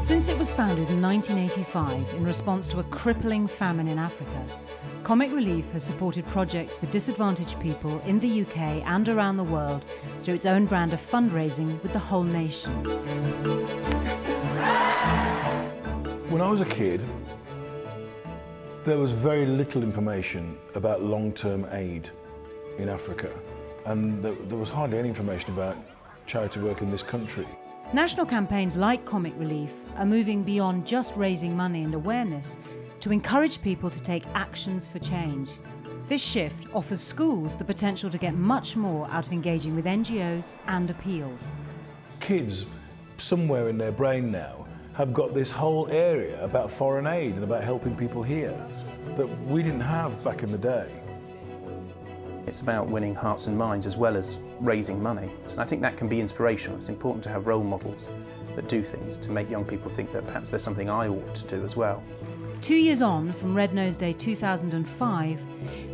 Since it was founded in 1985 in response to a crippling famine in Africa, Comic Relief has supported projects for disadvantaged people in the UK and around the world through its own brand of fundraising with the whole nation. When I was a kid, there was very little information about long-term aid in Africa, and there was hardly any information about charity work in this country. National campaigns like Comic Relief are moving beyond just raising money and awareness to encourage people to take actions for change. This shift offers schools the potential to get much more out of engaging with NGOs and appeals. Kids, somewhere in their brain now, have got this whole area about foreign aid and about helping people here that we didn't have back in the day. It's about winning hearts and minds as well as raising money. And I think that can be inspirational. It's important to have role models that do things to make young people think that perhaps there's something I ought to do as well. 2 years on from Red Nose Day 2005,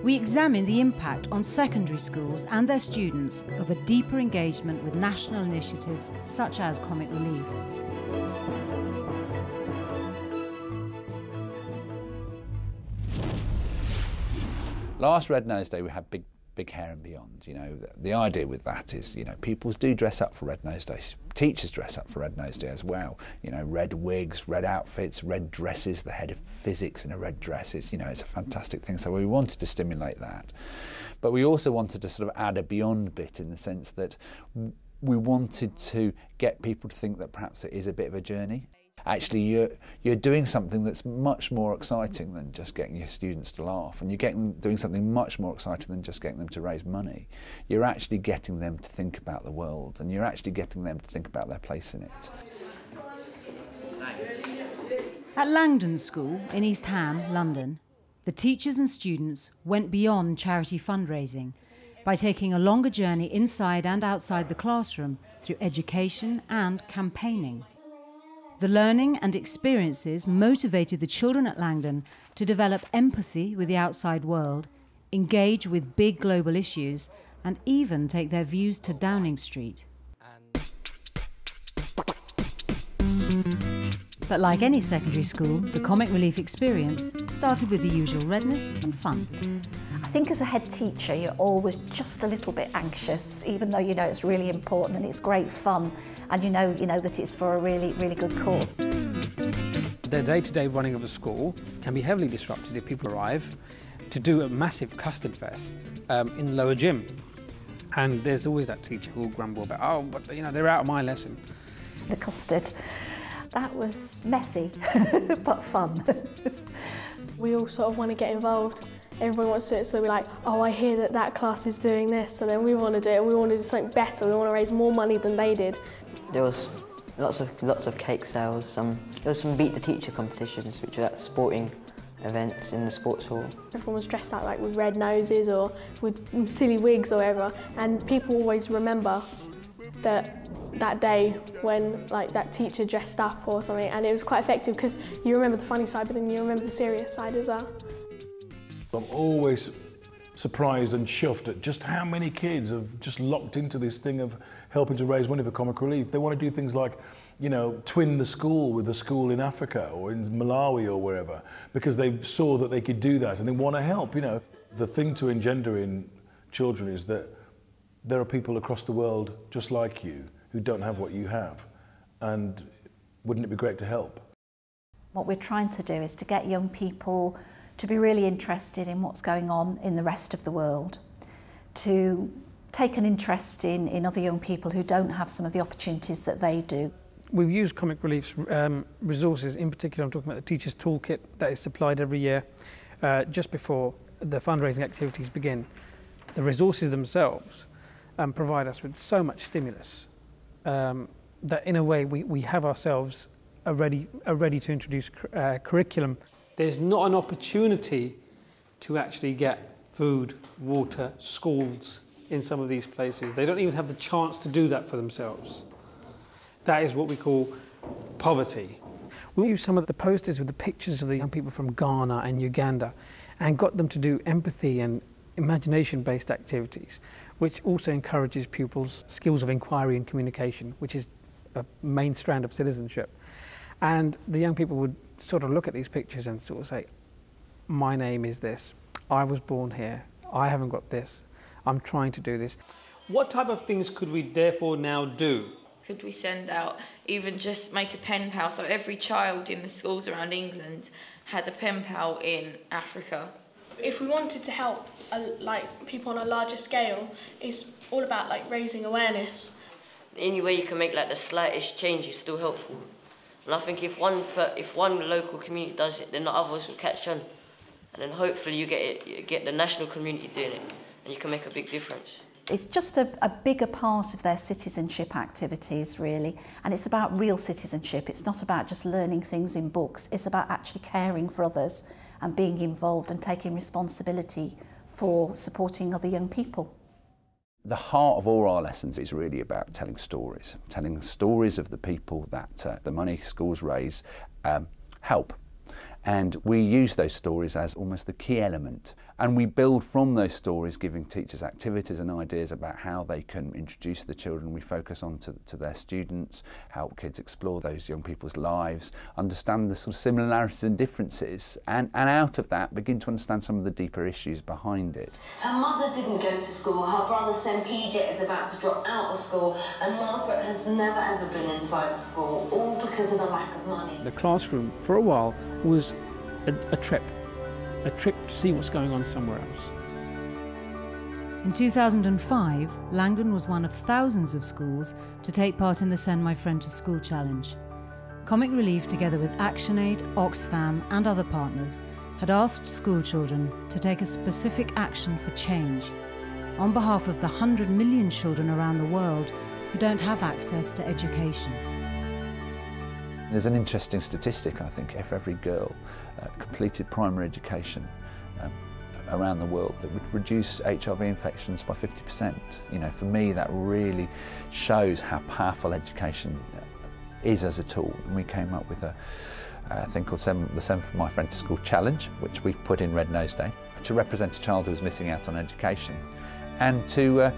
we examine the impact on secondary schools and their students of a deeper engagement with national initiatives such as Comic Relief. Last Red Nose Day we had big hair and beyond. You know, the idea with that is, you know, pupils do dress up for Red Nose Day. Teachers dress up for Red Nose Day as well. You know, red wigs, red outfits, red dresses. The head of physics in a red dress. It's, you know, it's a fantastic thing. So we wanted to stimulate that, but we also wanted to sort of add a beyond bit in the sense that we wanted to get people to think that perhaps it is a bit of a journey. Actually, you're doing something that's much more exciting than just getting your students to laugh, and you're doing something much more exciting than just getting them to raise money. You're actually getting them to think about the world, and you're actually getting them to think about their place in it. At Langdon School in East Ham, London, the teachers and students went beyond charity fundraising by taking a longer journey inside and outside the classroom through education and campaigning. The learning and experiences motivated the children at Langdon to develop empathy with the outside world, engage with big global issues, and even take their views to Downing Street. But like any secondary school, the Comic Relief experience started with the usual redness and fun. I think as a head teacher, you're always just a little bit anxious, even though you know it's really important and it's great fun, and you know that it's for a really good cause. The day-to-day running of a school can be heavily disrupted if people arrive to do a massive custard fest in the lower gym, and there's always that teacher who will grumble about, oh, but you know, they're out of my lesson. The custard, that was messy but fun. We all sort of want to get involved. Everyone wants to do it, so we're like, oh, I hear that that class is doing this, and then we want to do it, we want to do something better, we want to raise more money than they did. There was lots of cake sales, there was some Beat the Teacher competitions, which were at sporting events in the sports hall. Everyone was dressed up like with red noses or with silly wigs or whatever, and people always remember that day when like that teacher dressed up or something, and it was quite effective because you remember the funny side, but then you remember the serious side as well. I'm always surprised and chuffed at just how many kids have just locked into this thing of helping to raise money for Comic Relief. They want to do things like, you know, twin the school with the school in Africa or in Malawi or wherever, because they saw that they could do that and they want to help, you know. The thing to engender in children is that there are people across the world just like you who don't have what you have, and wouldn't it be great to help? What we're trying to do is to get young people to be really interested in what's going on in the rest of the world, to take an interest in other young people who don't have some of the opportunities that they do. We've used Comic Relief's resources, in particular I'm talking about the Teacher's Toolkit that is supplied every year just before the fundraising activities begin. The resources themselves provide us with so much stimulus that in a way we have ourselves a ready to introduce curriculum. There's not an opportunity to actually get food, water, schools in some of these places. They don't even have the chance to do that for themselves. That is what we call poverty. We used some of the posters with the pictures of the young people from Ghana and Uganda and got them to do empathy and imagination-based activities, which also encourages pupils' skills of inquiry and communication, which is a main strand of citizenship. And the young people would sort of look at these pictures and sort of say, my name is this, I was born here, I haven't got this, I'm trying to do this. What type of things could we therefore now do? Could we send out, even just make a pen pal, so every child in the schools around England had a pen pal in Africa? If we wanted to help like people on a larger scale, it's all about like raising awareness. Any way you can make like the slightest change is still helpful. And I think if one local community does it, then the others will catch on. And then hopefully you get the national community doing it, and you can make a big difference. It's just a bigger part of their citizenship activities, really. And it's about real citizenship. It's not about just learning things in books. It's about actually caring for others and being involved and taking responsibility for supporting other young people. The heart of all our lessons is really about telling stories of the people that the money schools raise help. And we use those stories as almost the key element. And we build from those stories, giving teachers activities and ideas about how they can introduce the children. We focus on to their students, help kids explore those young people's lives, understand the sort of similarities and differences, and out of that begin to understand some of the deeper issues behind it. Her mother didn't go to school, her brother St. Pijat is about to drop out of school, and Margaret has never ever been inside a school, all because of a lack of money. The classroom, for a while, was a trip to see what's going on somewhere else. In 2005, Langdon was one of thousands of schools to take part in the Send My Friend to School Challenge. Comic Relief, together with ActionAid, Oxfam and other partners, had asked school children to take a specific action for change on behalf of the 100 million children around the world who don't have access to education. There's an interesting statistic, I think, if every girl completed primary education around the world, that would reduce HIV infections by 50%. You know, for me, that really shows how powerful education is as a tool. And we came up with a thing called the Send My Friend to School Challenge, which we put in Red Nose Day, to represent a child who was missing out on education, and to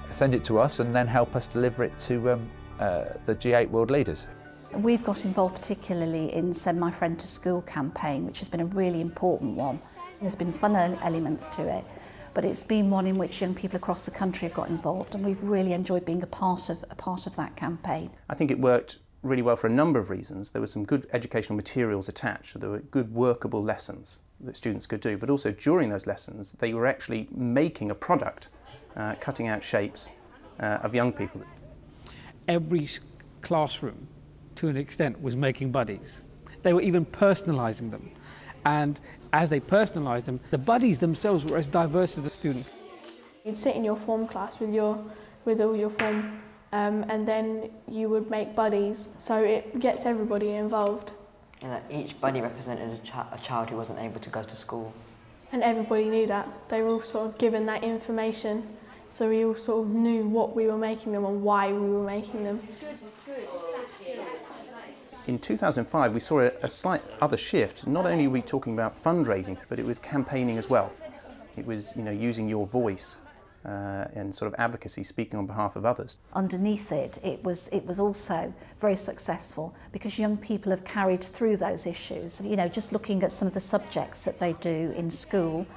send it to us and then help us deliver it to the G8 world leaders. We've got involved particularly in Send My Friend to School campaign, which has been a really important one. There's been fun elements to it, but it's been one in which young people across the country have got involved, and we've really enjoyed being a part of that campaign. I think it worked really well for a number of reasons. There were some good educational materials attached, so there were good workable lessons that students could do, but also during those lessons they were actually making a product, cutting out shapes of young people. Every classroom, to an extent, was making buddies. They were even personalising them. And as they personalised them, the buddies themselves were as diverse as the students. You'd sit in your form class with all your form, and then you would make buddies, so it gets everybody involved. And each buddy represented a child who wasn't able to go to school. And everybody knew that. They were all sort of given that information, so we all sort of knew what we were making them and why we were making them. In 2005, we saw a slight other shift. Not only were we talking about fundraising, but it was campaigning as well. It was, you know, using your voice and sort of advocacy, speaking on behalf of others. Underneath it was also very successful because young people have carried through those issues. You know, just looking at some of the subjects that they do in school,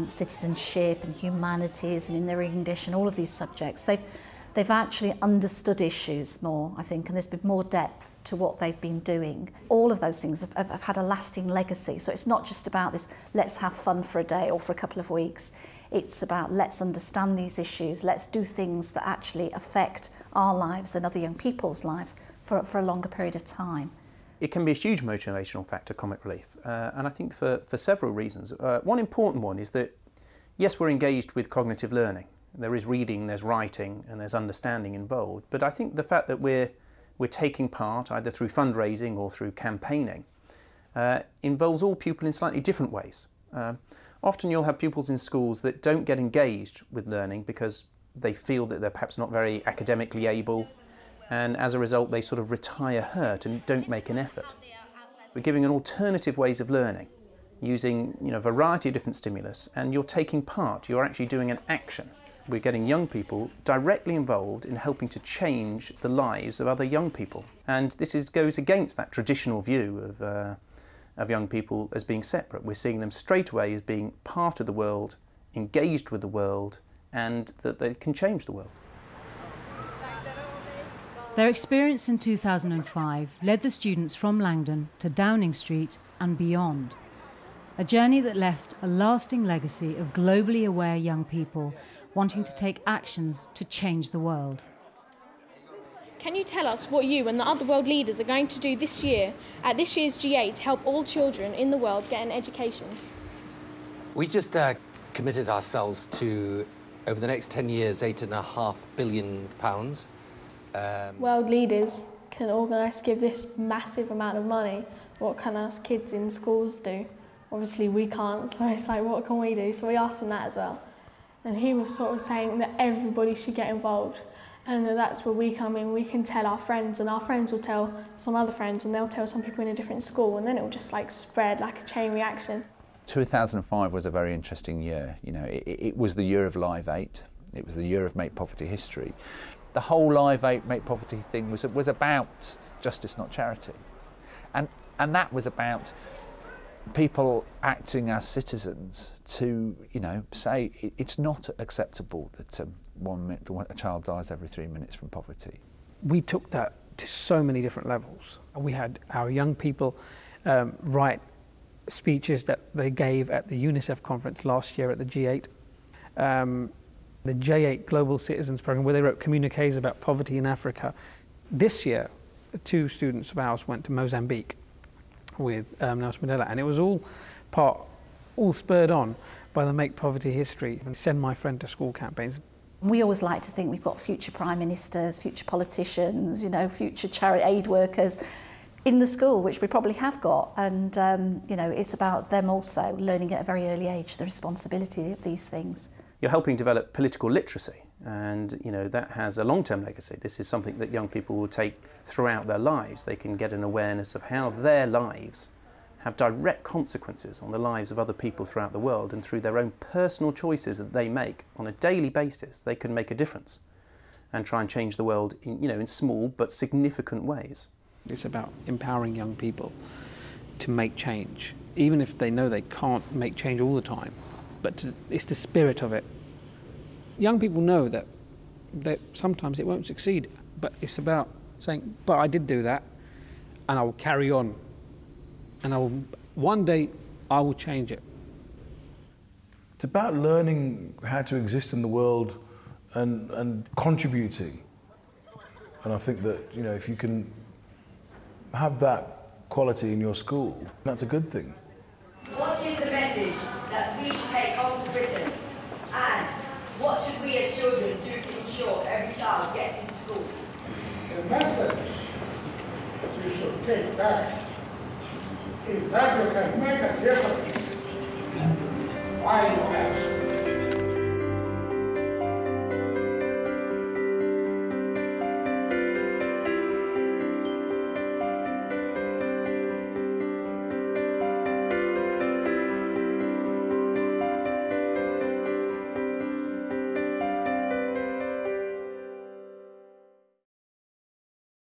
citizenship and humanities and in their English and all of these subjects, they've actually understood issues more, I think, and there's been more depth to what they've been doing. All of those things have had a lasting legacy. So it's not just about this, let's have fun for a day or for a couple of weeks. It's about let's understand these issues, let's do things that actually affect our lives and other young people's lives for a longer period of time. It can be a huge motivational factor, Comic Relief, and I think for several reasons. One important one is that, yes, we're engaged with cognitive learning. There is reading, there's writing, and there's understanding involved. But I think the fact that we're taking part, either through fundraising or through campaigning, involves all pupils in slightly different ways. Often you'll have pupils in schools that don't get engaged with learning because they feel that they're perhaps not very academically able, and as a result they sort of retire hurt and don't make an effort. We're giving an alternative ways of learning, using, you know, a variety of different stimulus, and you're taking part, you're actually doing an action. We're getting young people directly involved in helping to change the lives of other young people. And this goes against that traditional view of young people as being separate. We're seeing them straight away as being part of the world, engaged with the world, and that they can change the world. Their experience in 2005 led the students from Langdon to Downing Street and beyond. A journey that left a lasting legacy of globally aware young people wanting to take actions to change the world. Can you tell us what you and the other world leaders are going to do this year at this year's G8 to help all children in the world get an education? We just committed ourselves to, over the next 10 years, £8.5 billion. World leaders can organise to give this massive amount of money. What can us kids in schools do? Obviously we can't, so it's like, what can we do? So we asked him that as well. And he was sort of saying that everybody should get involved. And that's where we come in. We can tell our friends, and our friends will tell some other friends, and they'll tell some people in a different school, and then it will just like spread like a chain reaction. 2005 was a very interesting year. You know, it was the year of Live 8. It was the year of Make Poverty history. The whole Live 8 Make Poverty thing was about justice, not charity. And that was about people acting as citizens to, you know, say it's not acceptable that a child dies every 3 minutes from poverty. We took that to so many different levels. We had our young people write speeches that they gave at the UNICEF conference last year at the G8. The J8 Global Citizens Programme, where they wrote communiques about poverty in Africa. This year, 2 students of ours went to Mozambique with Nelson Mandela, and it was all spurred on by the Make Poverty history and Send My Friend to School campaigns. We always like to think we've got future prime ministers, future politicians, you know, future charity aid workers in the school, which we probably have got, and you know, it's about them also learning at a very early age the responsibility of these things. You're helping develop political literacy, and you know that has a long-term legacy. This is something that young people will take throughout their lives. They can get an awareness of how their lives have direct consequences on the lives of other people throughout the world, and through their own personal choices that they make on a daily basis, they can make a difference and try and change the world in, you know, in small but significant ways. It's about empowering young people to make change, even if they know they can't make change all the time. But it's the spirit of it. Young people know that sometimes it won't succeed, but it's about saying, but I did do that, and I will carry on, and one day I will change it. It's about learning how to exist in the world and contributing. And I think that, you know, if you can have that quality in your school, that's a good thing. What is the message that we should take home to Britain? And what should we as children do to ensure every child gets into school? The message you should take back is that you can make a difference while you are